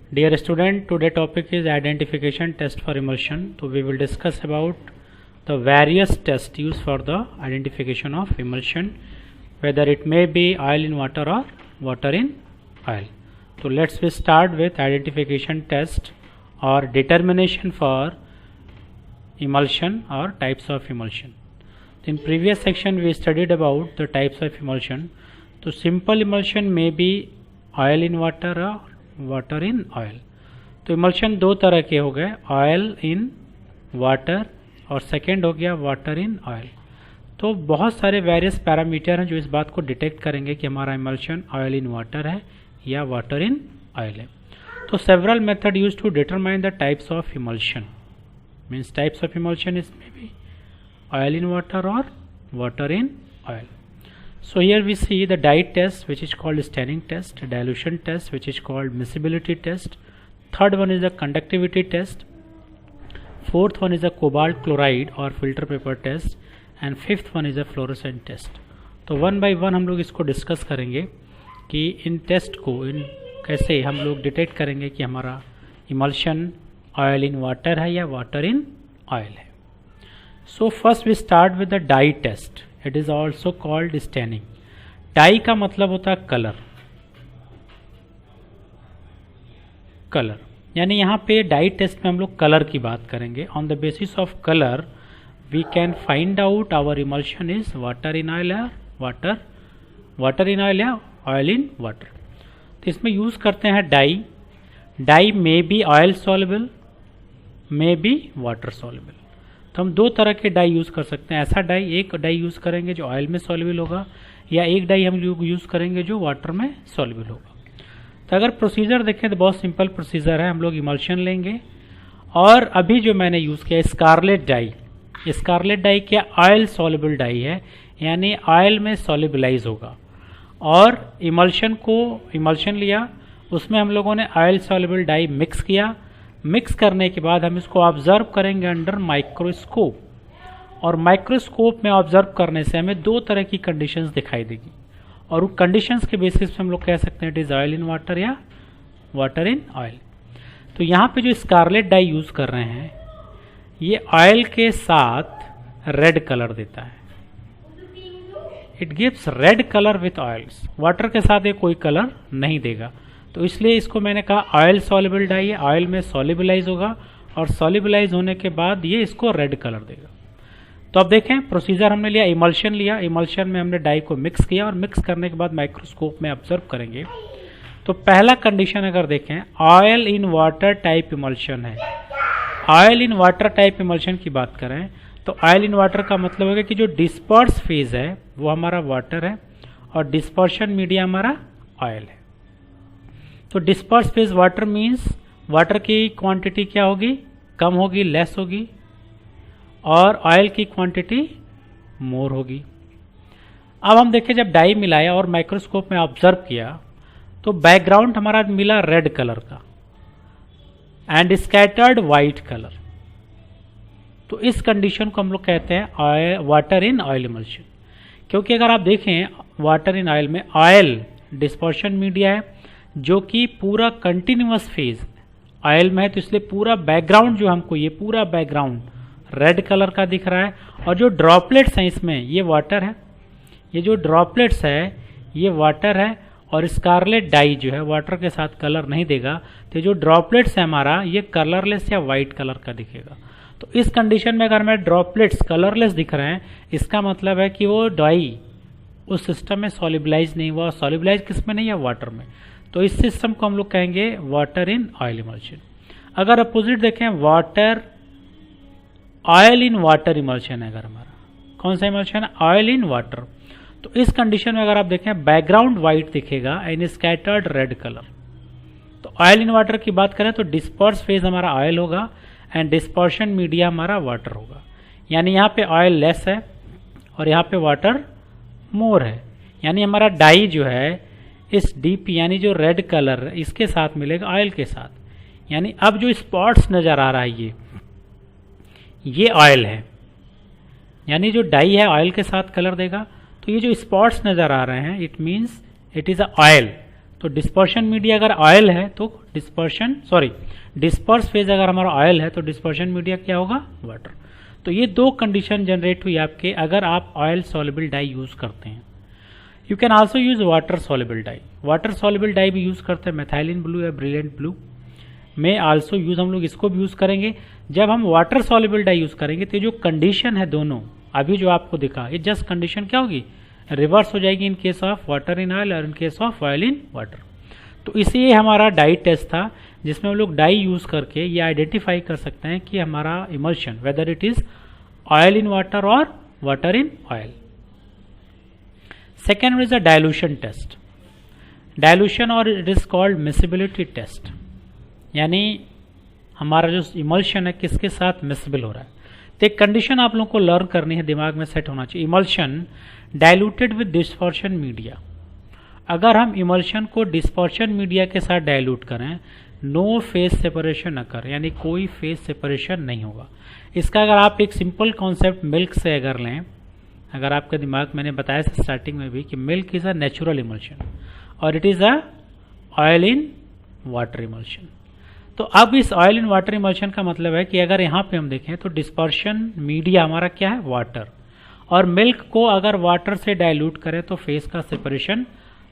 Dear student, today topic is identification test for emulsion. So we will discuss about the various tests used for the identification of emulsion, whether it may be oil in water or water in oil. So let's start with identification test or determination for emulsion or types of emulsion. In previous section we studied about the types of emulsion. So simple emulsion may be oil in water or water in oil. तो emulsion दो तरह के हो गए, oil in water और second हो गया water in oil. तो बहुत सारे वेरियस पैरामीटर हैं जो इस बात को डिटेक्ट करेंगे कि हमारा इमल्शन ऑयल इन वाटर है या वाटर इन ऑयल है. तो several method use to determine the types of emulsion. Means types of emulsion is may be oil in water और water in oil. So here we see the dye test, which is called staining test, dilution test, which is called miscibility test. Third one is the conductivity test. Fourth one is the cobalt chloride or filter paper test, and fifth one is the fluorescent test. तो one by one हम लोग इसको discuss करेंगे कि इन test को कैसे हम लोग डिटेक्ट करेंगे कि हमारा इमल्शन ऑयल इन वाटर है या वाटर इन ऑयल है. So first we start with the dye test. It is also called staining. Dye का मतलब होता है कलर. कलर यानी यहाँ पे डाई टेस्ट में हम लोग कलर की बात करेंगे. On the basis of colour we can find out our emulsion is water in oil या वाटर इन ऑयल या ऑयल इन वाटर. तो इसमें यूज करते हैं dye. Dye may be oil soluble, may be water soluble. तो हम दो तरह के डाई यूज़ कर सकते हैं. ऐसा डाई, एक डाई यूज़ करेंगे जो ऑयल में सॉल्युबल होगा, या एक डाई हम यूज़ करेंगे जो वाटर में सॉल्युबल होगा. तो अगर प्रोसीजर देखें तो बहुत सिंपल प्रोसीजर है. हम लोग इमल्शन लेंगे और अभी जो मैंने यूज़ किया स्कारलेट डाई. स्कारलेट डाई क्या ऑयल सॉल्युबल डाई है, यानी ऑयल में सॉल्युबलाइज होगा. और इमल्शन लिया, उसमें हम लोगों ने ऑयल सॉल्युबल डाई मिक्स किया. मिक्स करने के बाद हम इसको ऑब्जर्व करेंगे अंडर माइक्रोस्कोप. और माइक्रोस्कोप में ऑब्जर्व करने से हमें दो तरह की कंडीशंस दिखाई देगी, और उन कंडीशंस के बेसिस पे हम लोग कह सकते हैं it is oil in water या वाटर इन ऑयल. तो यहाँ पे जो स्कारलेट डाई यूज कर रहे हैं ये ऑयल के साथ रेड कलर देता है. It gives red colour with oils. Water के साथ ये कोई कलर नहीं देगा. तो इसलिए इसको मैंने कहा ऑयल सॉल्युबल डाई है, ऑयल में सॉल्युबलाइज होगा और सॉल्युबलाइज होने के बाद ये इसको रेड कलर देगा. तो अब देखें प्रोसीजर हमने लिया, इमल्शन लिया. इमल्शन में हमने डाई को मिक्स किया और मिक्स करने के बाद माइक्रोस्कोप में ऑब्जर्व करेंगे. तो पहला कंडीशन अगर देखें oil in water type emulsion है. Oil in water type emulsion की बात करें तो ऑयल इन वाटर का मतलब होगा कि जो डिस्पर्स फेज है वो हमारा वाटर है और डिस्पर्शन मीडिया हमारा ऑयल है. तो disperse phase water means water की क्वांटिटी क्या होगी, कम होगी, लेस होगी, और ऑयल की क्वांटिटी मोर होगी. अब हम देखें जब डाई मिलाया और माइक्रोस्कोप में ऑब्जर्व किया तो बैकग्राउंड हमारा मिला रेड कलर का एंड स्कैटर्ड वाइट कलर. तो इस कंडीशन को हम लोग कहते हैं वाटर इन ऑयल इमल्शन. क्योंकि अगर आप देखें वाटर इन ऑयल में ऑयल डिस्पर्शन मीडिया है जो कि पूरा कंटिन्यूअस फेज ऑयल में है, तो इसलिए पूरा बैकग्राउंड जो हमको ये पूरा बैकग्राउंड रेड कलर का दिख रहा है. और जो ड्रॉपलेट्स हैं इसमें ये वाटर है, ये जो ड्रॉपलेट्स है ये वाटर है. और स्कारलेट डाई जो है वाटर के साथ कलर नहीं देगा, तो जो ड्रॉपलेट्स है हमारा ये कलरलेस या वाइट कलर का दिखेगा. तो इस कंडीशन में अगर हमें ड्रॉपलेट्स कलरलेस दिख रहे हैं इसका मतलब है कि वो डाई उस सिस्टम में सॉल्युबलाइज नहीं हुआ. सॉल्युबलाइज किस में नहीं है, वाटर में. तो इस सिस्टम को हम लोग कहेंगे वाटर इन ऑयल इमल्शन. अगर अपोजिट देखें water oil in water emulsion है, अगर हमारा कौन सा इमल्शन है, ऑयल इन वाटर, तो इस कंडीशन में अगर आप देखें बैकग्राउंड वाइट दिखेगा एंड स्कैटर्ड रेड कलर. तो ऑयल इन वाटर की बात करें तो डिस्पर्स फेज हमारा ऑयल होगा एंड डिस्पर्शन मीडिया हमारा वाटर होगा. यानी यहाँ पे ऑयल लेस है और यहाँ पे वाटर मोर है. यानी हमारा डाई जो है इस डीपी यानी जो रेड कलर इसके साथ मिलेगा ऑयल के साथ. यानी अब जो स्पॉट्स नज़र आ रहा है ये ऑयल है. यानी जो डाई है ऑयल के साथ कलर देगा. तो ये जो स्पॉट्स नज़र आ रहे हैं it means it is a oil. तो डिस्पर्शन मीडिया अगर ऑयल है तो डिस्पर्स फेज अगर हमारा ऑयल है तो डिस्पर्शन मीडिया क्या होगा, वाटर। तो ये दो कंडीशन जनरेट हुई आपके अगर आप ऑयल सॉल्युबल डाई यूज करते हैं। You can also use water soluble dye. Water soluble dye भी यूज करते हैं, मेथाइलिन ब्लू या ब्रिलियंट ब्लू में आल्सो यूज, हम लोग इसको भी यूज करेंगे। जब हम वाटर सॉल्युबल डाई यूज करेंगे तो जो कंडीशन है दोनों अभी जो आपको दिखा, ये जस्ट कंडीशन क्या होगी, रिवर्स हो जाएगी in case of water in oil और in case of oil in water. तो इसी हमारा डाई टेस्ट था जिसमें हम लोग डाई यूज करके ये आइडेंटिफाई कर सकते हैं कि हमारा emulsion whether it is oil in water और water in oil. Second is a dilution test. Dilution और it is called miscibility test, यानी हमारा जो इमल्शन है किसके साथ मिसिबल हो रहा है। तो एक कंडीशन आप लोगों को लर्न करनी है, दिमाग में सेट होना चाहिए। Emulsion diluted with dispersion media. अगर हम इमल्शन को डिस्पर्शन मीडिया के साथ डाइल्यूट करें, नो फेज सेपरेशन अकर, यानी कोई फेज सेपरेशन नहीं होगा। इसका अगर आप एक सिंपल कॉन्सेप्ट मिल्क से अगर लें, अगर आपके दिमाग मैंने बताया था स्टार्टिंग में भी कि milk is a natural emulsion और it is a oil in water emulsion. तो अब इस ऑयल इन वाटर इमल्शन का मतलब है कि अगर यहाँ पे हम देखें तो डिस्पर्शन मीडिया हमारा क्या है, वाटर, और मिल्क को अगर वाटर से डाइल्यूट करें तो फेस का सेपरेशन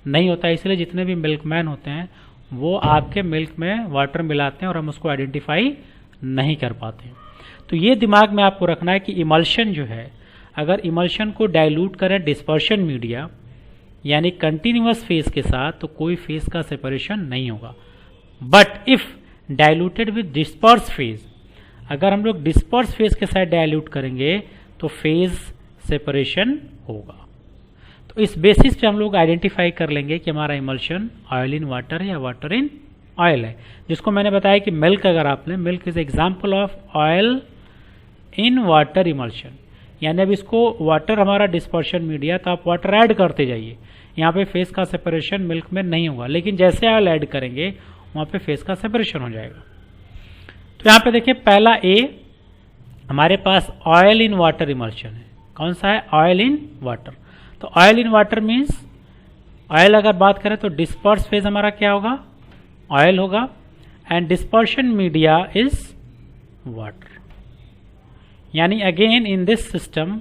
नहीं होता। इसलिए जितने भी मिल्कमैन होते हैं वो आपके मिल्क में वाटर मिलाते हैं और हम उसको आइडेंटिफाई नहीं कर पाते। तो ये दिमाग में आपको रखना है कि इमल्शन जो है, अगर इमल्शन को डाइल्यूट करें डिस्पर्शन मीडिया यानी कंटिन्यूअस फेस के साथ, तो कोई फेस का सेपरेशन नहीं होगा। But if diluted with disperse phase, अगर हम लोग डिस्पर्स फेज के साथ डाइल्यूट करेंगे तो फेज सेपरेशन होगा। तो इस बेसिस पे हम लोग आइडेंटिफाई कर लेंगे कि हमारा इमल्शन ऑयल इन वाटर है या वाटर इन ऑयल है, जिसको मैंने बताया कि मिल्क अगर आप लें, milk is example of oil in water emulsion. यानी अब इसको वाटर हमारा डिस्पर्शन मीडिया, तो आप वाटर ऐड करते जाइए, यहाँ पे फेस का सेपरेशन मिल्क में नहीं होगा, लेकिन जैसे ऑयल ऐड करेंगे वहाँ पे फेस का सेपरेशन हो जाएगा। तो यहाँ पे देखिए पहला ए हमारे पास ऑयल इन वाटर इमल्शन है। कौन सा है, ऑयल इन वाटर। तो oil in water means oil अगर बात करें तो डिस्पर्स फेज हमारा क्या होगा, ऑयल होगा, and dispersion media is water. यानी again in this system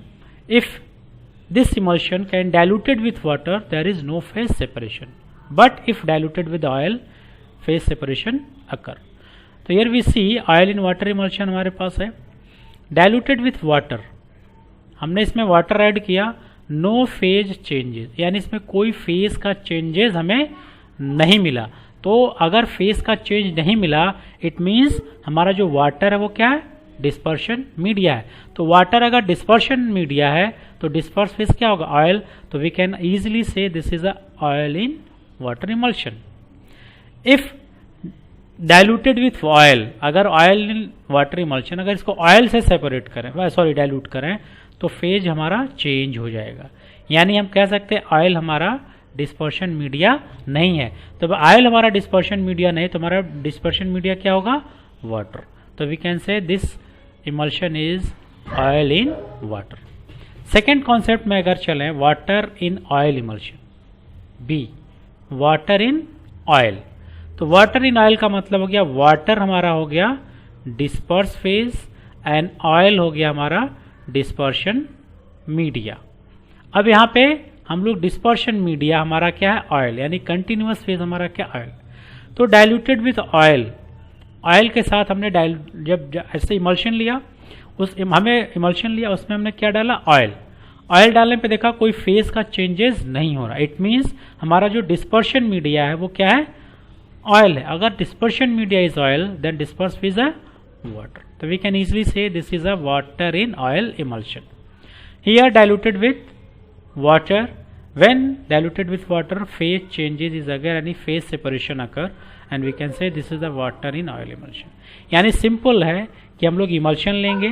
if this emulsion can diluted with water there is no phase separation, but if diluted with oil phase separation occur। तो here we see oil in water emulsion हमारे पास है। diluted with water, हमने इसमें water add किया, no phase changes, यानी इसमें कोई फेज का चेंजेस हमें नहीं मिला। तो अगर फेज का चेंज नहीं मिला इट मीन्स हमारा जो वाटर है वो क्या है, डिस्पर्शन मीडिया है। तो वाटर अगर डिस्पर्शन मीडिया है तो डिस्पर्स फेज क्या होगा, ऑयल। तो वी कैन इजीली से this is a oil in water emulsion. If diluted with oil, अगर ऑयल इन वाटर इमल्शन अगर इसको ऑयल से सेपरेट करें, डाइल्यूट करें, तो फेज हमारा चेंज हो जाएगा। यानी हम कह सकते हैं ऑयल हमारा डिस्पर्शन मीडिया नहीं है। तो ऑयल हमारा डिस्पर्शन मीडिया नहीं, तो हमारा डिस्पर्शन मीडिया क्या होगा, वाटर। तो we can say this emulsion is oil in water. Second concept में अगर चलें, water in oil emulsion, be water in oil. तो वाटर इन ऑयल का मतलब हो गया वाटर हमारा हो गया डिस्पर्स फेज एंड ऑयल हो गया हमारा डिस्पर्शन मीडिया। अब यहाँ पे हम लोग डिस्पर्शन मीडिया हमारा क्या है, ऑयल, यानी कंटिन्यूअस फेज हमारा क्या, ऑयल। तो डाइल्यूटेड विथ ऑयल, ऑयल के साथ हमने जब ऐसे इमल्शन लिया, हमें इमल्शन लिया उसमें हमने क्या डाला, ऑयल। ऑयल डालने पे देखा कोई फेज का चेंजेस नहीं हो रहा, इट मीन्स हमारा जो डिस्पर्शन मीडिया है वो क्या है, ऑयल है। अगर dispersion media is oil then disperse phase है वाटर। तो we can easily say this is a water in oil emulsion. Here diluted with water, when diluted with water phase changes is occur, any phase separation occur and we can say this is the water in oil emulsion। यानी simple है कि हम लोग emulsion लेंगे,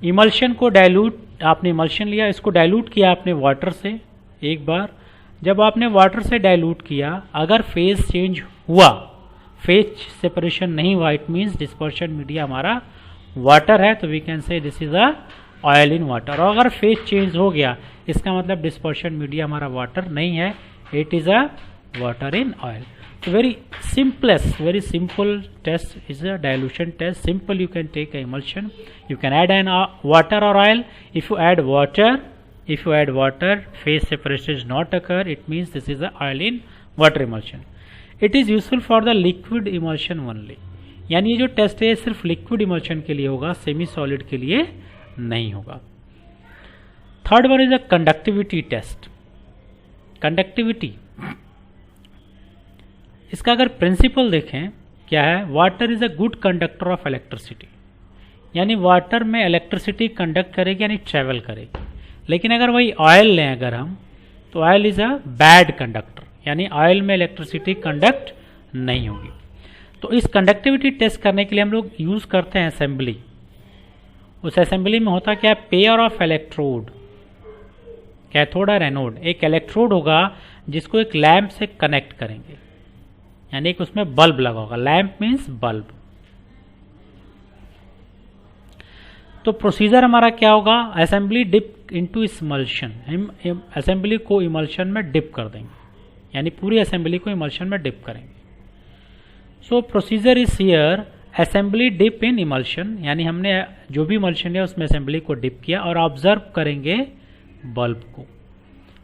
emulsion को dilute, आपने emulsion लिया, इसको डाइल्यूट किया आपने वाटर से एक बार। जब आपने वाटर से डाइल्यूट किया, अगर फेज चेंज हुआ, फेज सेपरेशन नहीं हुआ, इट मीन्स डिस्पर्शन मीडिया हमारा वाटर है, तो we can say this is a oil in water. और अगर फेज चेंज हो गया इसका मतलब डिस्पर्शन मीडिया हमारा वाटर नहीं है, It is a water in oil. So very very simple test is a dilution test. Simple, you can take an emulsion, you can add an water or oil. If you add water, phase separation does not occur. It means this is a oil in water emulsion. It is useful for the liquid emulsion only. यानी ये जो test है सिर्फ liquid emulsion के लिए होगा, semi solid के लिए नहीं होगा. Third one is a conductivity test. Conductivity, इसका अगर प्रिंसिपल देखें क्या है, water is a good conductor of electricity. यानी वाटर में इलेक्ट्रिसिटी कंडक्ट करेगी यानी ट्रेवल करेगी. लेकिन अगर वही ऑयल लें अगर हम, तो oil is a bad conductor, यानी ऑयल में इलेक्ट्रिसिटी कंडक्ट नहीं होगी. तो इस कंडक्टिविटी टेस्ट करने के लिए हम लोग यूज करते हैं असेंबली. उस असेंबली में होता क्या, पेयर ऑफ इलेक्ट्रोड, कैथोड और एनोड. एक इलेक्ट्रोड होगा जिसको एक लैंप से कनेक्ट करेंगे, यानी एक उसमें बल्ब लगा होगा. Lamp means bulb. तो प्रोसीजर हमारा क्या होगा, असेंबली डिप इनटू इमल्शन. हम असेंबली को इमल्शन में डिप कर देंगे, यानी पूरी असेंबली को इमल्शन में डिप करेंगे. So procedure is here, assembly dip in emulsion, यानी हमने जो भी इमल्शन है उसमें असेंबली को डिप किया और ऑब्जर्व करेंगे बल्ब को,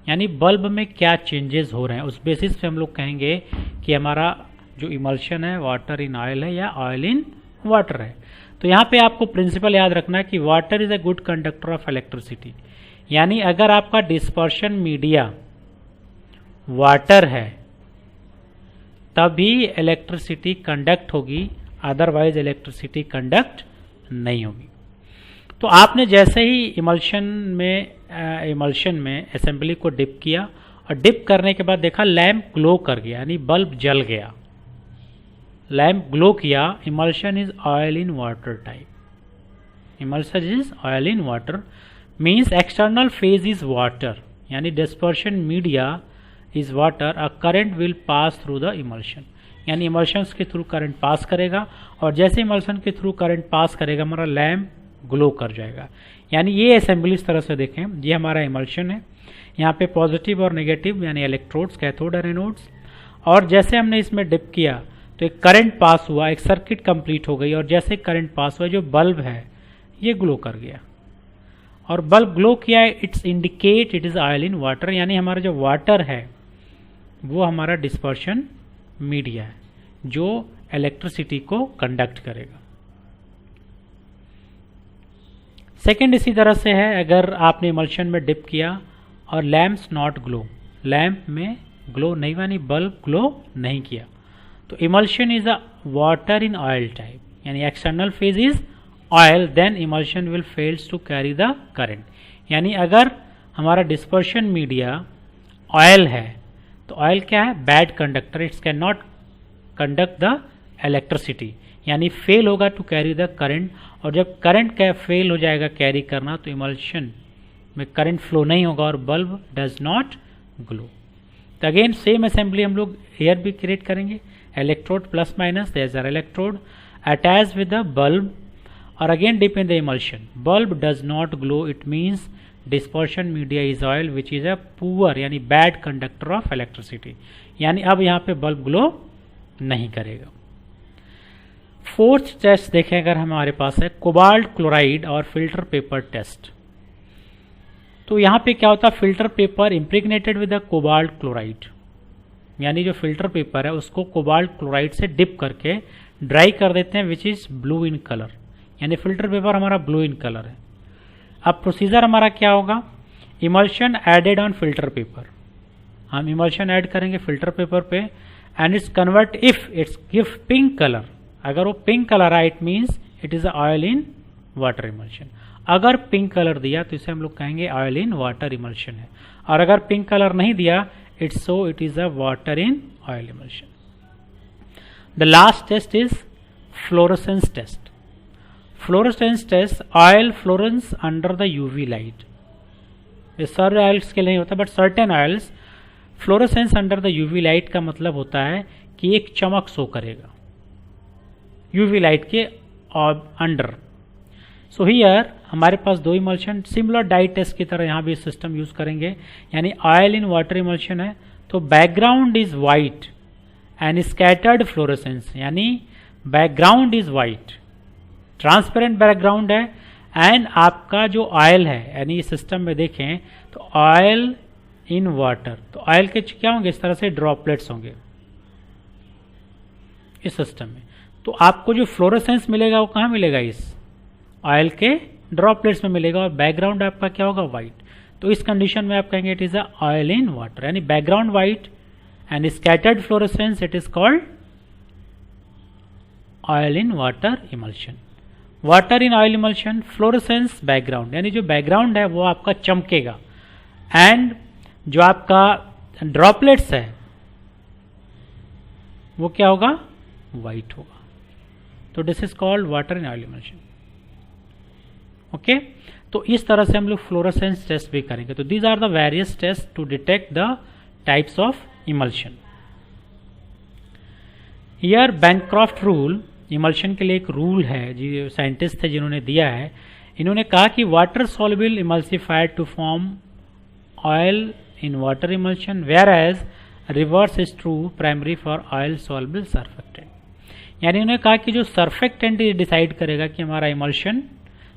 यानी बल्ब में क्या चेंजेस हो रहे हैं. उस बेसिस पे हम लोग कहेंगे कि हमारा जो इमल्शन है वाटर इन ऑयल है या ऑयल इन वाटर है. तो यहाँ पे आपको प्रिंसिपल याद रखना है कि water is a good conductor of electricity. यानी अगर आपका डिस्पर्शन मीडिया वाटर है तभी इलेक्ट्रिसिटी कंडक्ट होगी, अदरवाइज इलेक्ट्रिसिटी कंडक्ट नहीं होगी. तो आपने जैसे ही इमल्शन में असेंबली को डिप किया और डिप करने के बाद देखा लैंप ग्लो कर गया, यानी बल्ब जल गया, लैंप ग्लो किया. Emulsion is oil in water type. Emulsion is oil in water means external phase is water, यानी dispersion media is water. A current will pass through the emulsion, यानी emulsion के through current pass करेगा और जैसे emulsion के through current pass करेगा हमारा lamp glow कर जाएगा. यानी ये असेंबली इस तरह से देखें, ये हमारा इमल्शन है, यहाँ पे पॉजिटिव और नेगेटिव यानी इलेक्ट्रोड्स, कैथोड और एनोड्स. और जैसे हमने इसमें डिप किया तो एक करंट पास हुआ, एक सर्किट कंप्लीट हो गई और जैसे करंट पास हुआ जो बल्ब है ये ग्लो कर गया. और बल्ब ग्लो किया है, it's indicate it is oil in water, यानी हमारा जो वाटर है वो हमारा डिस्पर्शन मीडिया है जो इलेक्ट्रिसिटी को कंडक्ट करेगा. सेकेंड इसी तरह से है, अगर आपने इमल्शन में डिप किया और लैम्प्स नॉट ग्लो, लैंप में ग्लो नहीं हुआ, यानी बल्ब ग्लो नहीं किया, तो emulsion is a water in oil type, यानी external phase is oil, then emulsion will fails to carry the current. यानी अगर हमारा डिस्पर्शन मीडिया ऑयल है तो ऑयल क्या है, bad conductor, it's can not conduct the electricity, यानी fail होगा टू कैरी द करंट. और जब करंट का फेल हो जाएगा कैरी करना तो इमल्शन में करंट फ्लो नहीं होगा और बल्ब डज नॉट ग्लो. तो अगेन सेम असेंबली हम लोग हेयर भी क्रिएट करेंगे. Electrode plus minus, there are electrode attach with the bulb और again dip in the emulsion. Bulb does not glow, it means dispersion media is oil which is a poor यानी bad conductor of electricity, यानी अब यहाँ पे bulb glow नहीं करेगा. Fourth test देखें अगर हमारे पास है कोबाल्ट क्लोराइड और फिल्टर पेपर टेस्ट. तो यहाँ पे क्या होता है, filter paper impregnated with the cobalt chloride, यानी जो फिल्टर पेपर है उसको कोबाल्ट क्लोराइड से डिप करके ड्राई कर देते हैं which is blue in colour, यानी फिल्टर पेपर हमारा ब्लू इन कलर है. अब प्रोसीजर हमारा क्या होगा, emulsion added on filter paper, हम इमल्शन ऐड करेंगे फिल्टर पेपर पे and it's convert if it's give pink colour. अगर वो पिंक कलर है it means it is oil in water emulsion. अगर पिंक कलर दिया तो इसे हम लोग कहेंगे ऑयल इन वाटर इमल्शन है, और अगर पिंक कलर नहीं दिया it is a water in oil emulsion. The last test is fluorescence test. Fluorescence test, oil fluoresce under the UV light. ये सारे ऑयल्स के लिए नहीं होता but certain oils fluorescence under the UV light का मतलब होता है कि एक चमक शो करेगा यूवी लाइट के अंडर. सो हियर हमारे पास दो इमल्शन, सिमिलर डाई टेस्ट की तरह यहाँ भी सिस्टम यूज करेंगे, यानी ऑयल इन वाटर इमल्शन है तो background is white and scattered fluorescence, यानी background is white, transparent background है, एंड आपका जो ऑयल है, यानी इस सिस्टम में देखें तो ऑयल इन वाटर, तो ऑयल के क्या होंगे, इस तरह से ड्रॉपलेट्स होंगे इस सिस्टम में। तो आपको जो फ्लोरेसेंस मिलेगा वो कहाँ मिलेगा, इस ऑयल के ड्रॉपलेट्स में मिलेगा, और बैकग्राउंड आपका क्या होगा, वाइट। तो इस कंडीशन में आप कहेंगे it is a oil in water, यानी background white and scattered fluorescence, it is called oil in water emulsion. Water in oil emulsion, fluorescence background, यानी जो बैकग्राउंड है वो आपका चमकेगा, एंड जो आपका ड्रॉपलेट्स है वो क्या होगा, वाइट होगा। तो this is called water in oil emulsion. Okay, तो इस तरह से हम लोग फ्लोरेसेंस टेस्ट भी करेंगे। तो these are the various test to detect the types of emulsion. Here Bancroft rule, emulsion के लिए एक रूल है जो साइंटिस्ट थे जिन्होंने दिया है। इन्होंने कहा कि water soluble emulsifier to form oil in water emulsion, whereas reverse is true primary for oil soluble surfactant. यानी उन्होंने कहा कि जो सर्फेक्टेंट डिसाइड करेगा कि हमारा emulsion,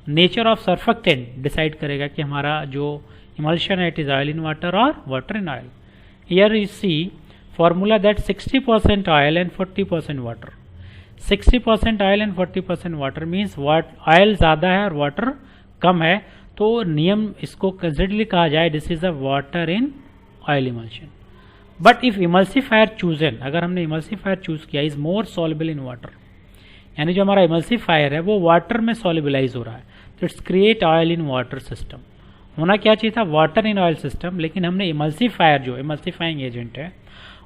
nature of surfactant decide करेगा कि हमारा जो इमल्शन है it is oil in water और water in oil. Here you see formula that 60% oil and 40% water. 60% oil and 40% water means oil ज़्यादा है और वाटर कम है, तो नियम इसको कंसिडरली कहा जाए this is a water in oil emulsion. But if emulsifier chosen, अगर हमने इमल्सिफायर चूज किया is more soluble in water, यानी जो हमारा इमल्सिफायर है वो वाटर में सॉल्युबलाइज हो रहा है, तो it's create oil in water system. होना क्या चाहिए था, वाटर इन ऑयल सिस्टम, लेकिन हमने इमल्सिफायर जो इमल्सिफाइंग एजेंट है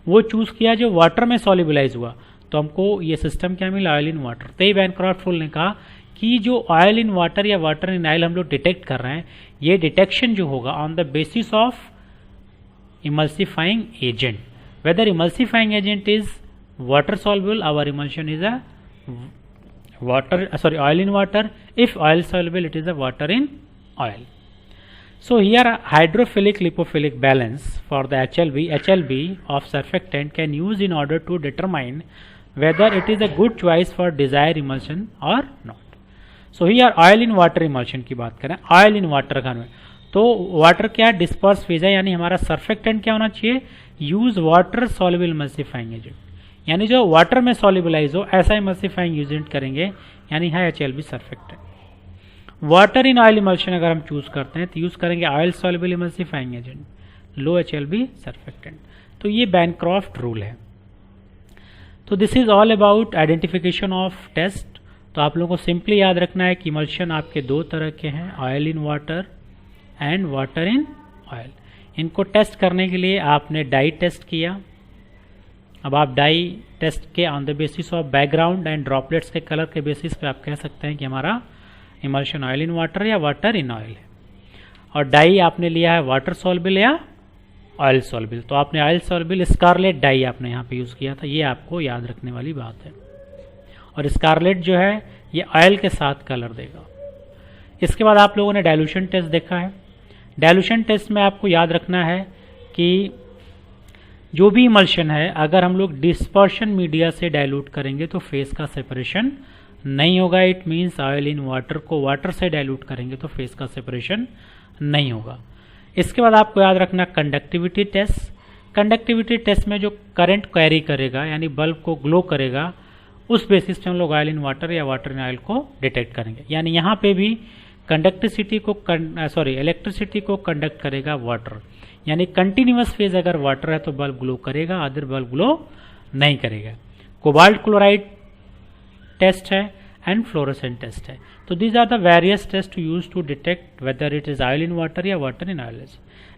वो चूज किया जो वाटर में सॉल्युबलाइज हुआ, तो हमको ये सिस्टम क्या मिला, ऑयल इन वाटर। तो बैनक्रॉफ्ट रूल ने कहा कि जो ऑयल इन वाटर या वाटर इन ऑयल हम लोग डिटेक्ट कर रहे हैं, ये डिटेक्शन जो होगा on the basis of emulsifying agent, whether emulsifying agent is water soluble, our emulsion is a oil in water. If oil soluble, it is a water in oil. So here hydrophilic lipophilic balance for the HLB of surfactant can use in order to determine whether it is a good choice for desired emulsion or not. So here oil in water emulsion की बात करें, oil in water का में, तो water क्या disperse phase है, यानी हमारा सर्फेक्टेंट क्या होना चाहिए, use water soluble emulsifying agent, यानी जो वाटर में सॉल्युबलाइज हो ऐसा इमल्सिफाइंग एजेंट करेंगे, यानी है HLB surfactant. Water in oil emulsion अगर हम चूज करते हैं तो यूज करेंगे oil soluble emulsifying agent, low HLB surfactant. तो ये बैनक्रॉफ्ट रूल है। तो this is all about identification of test. तो आप लोगों को सिंपली याद रखना है कि इमल्शन आपके दो तरह के हैं, oil in water and water in oil. इनको टेस्ट करने के लिए आपने डाई टेस्ट किया, अब आप डाई टेस्ट के on the basis of background and droplets के कलर के बेसिस पे आप कह सकते हैं कि हमारा इमल्शन ऑयल इन वाटर या वाटर इन ऑयल है। और डाई आपने लिया है वाटर सॉल्युबल या ऑयल सॉल्युबल, तो आपने ऑयल सॉल्युबल स्कारलेट डाई आपने यहाँ पे यूज़ किया था, ये आपको याद रखने वाली बात है। और स्कारलेट जो है ये ऑयल के साथ कलर देगा। इसके बाद आप लोगों ने डाइल्यूशन टेस्ट देखा है। डाइल्यूशन टेस्ट में आपको याद रखना है कि जो भी इमल्शन है अगर हम लोग डिस्पर्शन मीडिया से डाइल्यूट करेंगे तो फेस का सेपरेशन नहीं होगा। It means oil in water को वाटर से डाइल्यूट करेंगे तो फेस का सेपरेशन नहीं होगा। इसके बाद आपको याद रखना कंडक्टिविटी टेस्ट। कंडक्टिविटी टेस्ट में जो करंट कैरी करेगा यानी बल्ब को ग्लो करेगा, उस बेसिस पे हम लोग ऑयल इन वाटर या वाटर इन ऑयल को डिटेक्ट करेंगे। यानी यहाँ पे भी कंडक्टिविटी को इलेक्ट्रिसिटी को कंडक्ट करेगा वाटर, यानी कंटिन्यूअस फेज अगर वाटर है तो बल्ब ग्लो करेगा, अदर बल्ब ग्लो नहीं करेगा। कोबाल्ट क्लोराइड टेस्ट है एंड फ्लोरोसेंट टेस्ट है। तो these are the various test to use to detect whether it is oil in water या water in oil.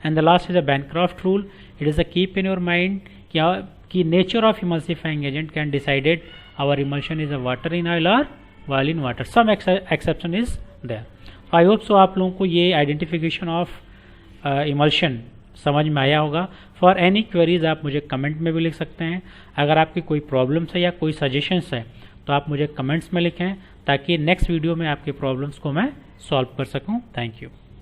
And the last is a Bancroft rule. It is a keep in your mind कि nature of emulsifying agent can decided our emulsion is a water in oil और oil in water. Some exception is there. I hope so आप लोगों को ये identification of emulsion समझ में आया होगा। फॉर एनी क्वेरीज आप मुझे कमेंट में भी लिख सकते हैं। अगर आपकी कोई प्रॉब्लम्स है या कोई सजेशंस है तो आप मुझे कमेंट्स में लिखें ताकि नेक्स्ट वीडियो में आपके प्रॉब्लम्स को मैं सॉल्व कर सकूं। Thank you.